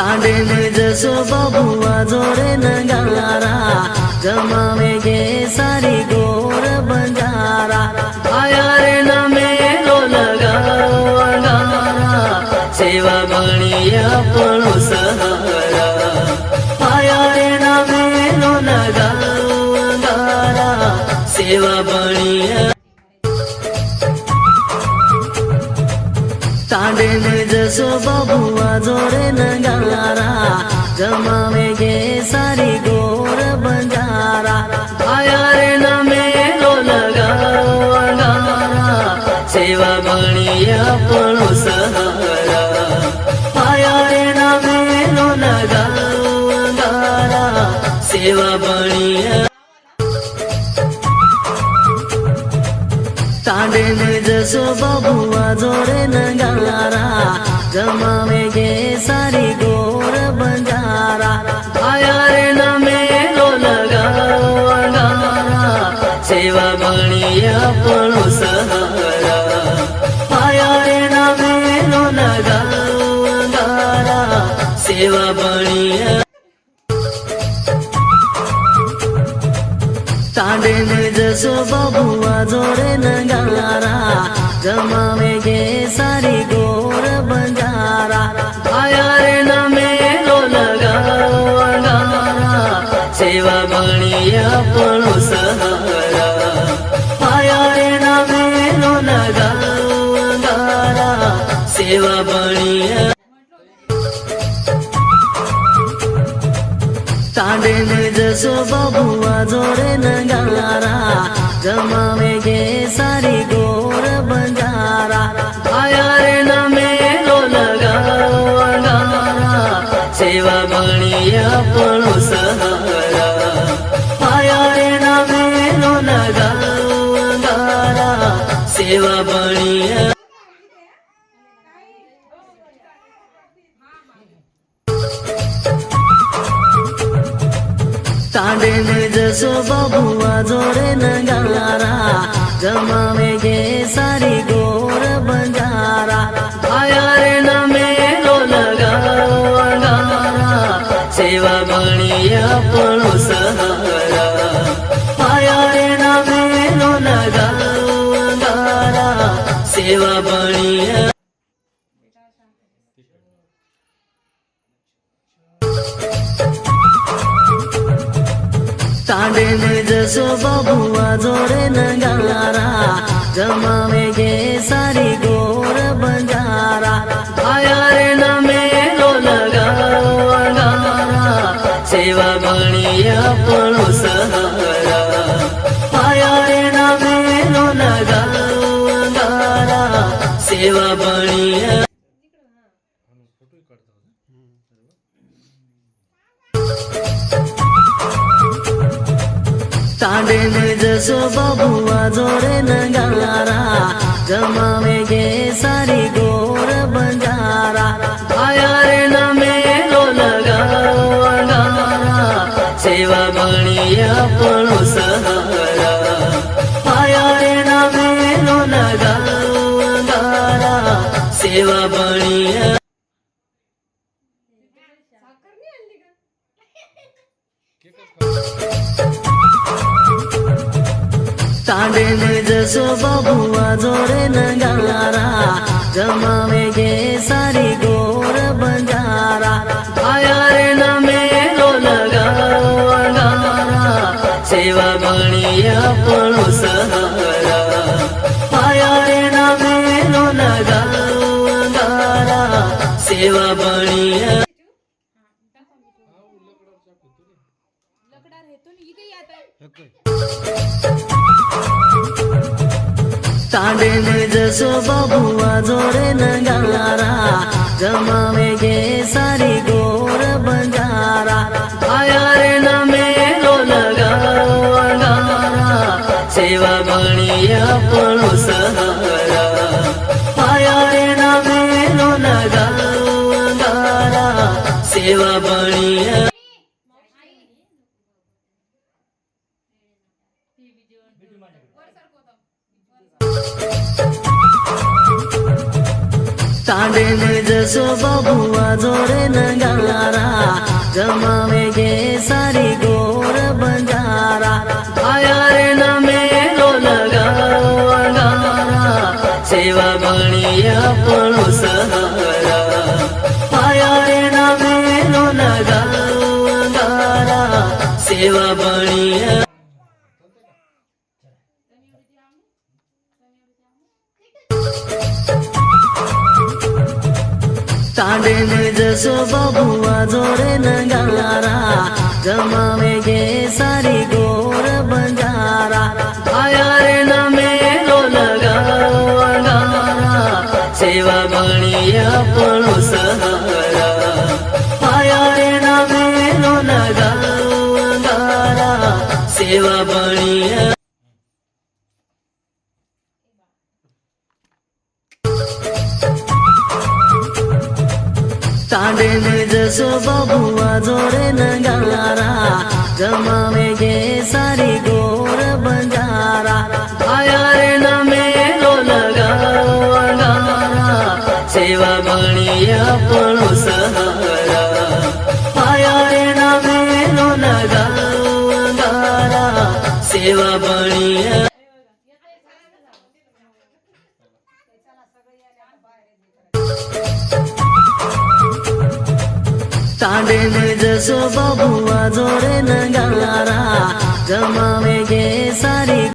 तांडे में जसो बबुआ जोरे नगारा जमावे गे सारी गोर बंजारा आया रे न मेलो लगारा सेवा बनिया पणु सहारा आया रे न मेलो लगारा सेवा बनिया तांडे में जसो बबुआ जोरे नगारा जमावे गे सारी गोर बंजारा आया रे न मेलो लगारा सेवा बनिया पणु सहारा आया रे न मेलो लगारा सेवा बनिया तांडे में जसो बबुआ जोरे नगारा जमावे गे सारी गोर बंजारा आया रे न मेलो लगारा सेवा बनिया पणु सहारा आया रे न मेलो लगारा सेवा बनिया तांडे में जसो बबुआ जोरे नगारा जमावे गे सारी गोर बंजारा आया रे न मेलो लगारा सेवा बनिया पणु सहारा आया रे न मेलो लगारा सेवा बनिया तांडे में जसो बबुआ जोरे नगारा जमावे गे सारी गोर बंजारा आया रे न मेलो लगारा सेवा बनिया पणु सहारा आया रे न मेलो लगारा सेवा बनिया तांडे में जसो बबुआ जोरे नगारा जमावे गे सारी गोर बंजारा आया रे न मेलो लगारा सेवा बनिया पणु सहारा आया रे न मेलो लगारा सेवा बनिया तांडे में जसो बबुआ जोरे नगारा जमावे गे सारी गोर बंजारा आया रे न मेलो लगारा सेवा बनिया पणु सहारा आया रे न मेलो लगारा सेवा बनिया तांडे में जसो बबुआ जोरे नगारा जमावे गे सारी गोर बंजारा आया रे न मेलो लगारा सेवा बनिया पणु सहारा आया रे न मेलो लगारा सेवा बनिया तांडे में जसो बबुआ जोरे नगारा जमावे गे सारी गोर बंजारा आया रे न मेलो लगारा सेवा बनिया पणु सहारा आया रे न मेलो लगारा सेवा बनिया तांडे में जसो बबुआ जोरे नगारा जमावे गे सारी गोर बंजारा आया रे न मेलो लगारा सेवा बनिया पणु सहारा आया रे न मेलो लगारा सेवा बनिया તાંડે ને જશો બાબુઆ જોડે નગારા જમાવે ગે સારી ગોર બંજારા આયા રે ના મેલો લગાવારા સેવા બણિયા પણ સહારા આયા રે ના મેલો લગાવારા સેવા બણિયા તાંડે ને જશો બાબુઆ જોડે નગારા જમાવે ગે સારી ગોર બંજારા આયા રે ના મેલો લગાવારા સેવા બણિયા પણ સહારા આયા રે ના મેલો લગાવારા સેવા બણિયા તાંડે ને જશો બાબુઆ જોડે નગારા જમાવે ગે સારી ગોર બંજારા આયા રે ના મેલો લગાવારા સેવા બણિયા પણ સહારા આયા રે ના મેલો લગાવારા સેવા બણિયા તાંડે ને જશો બાબુઆ જોડે નગારા જમાવે ગે સારી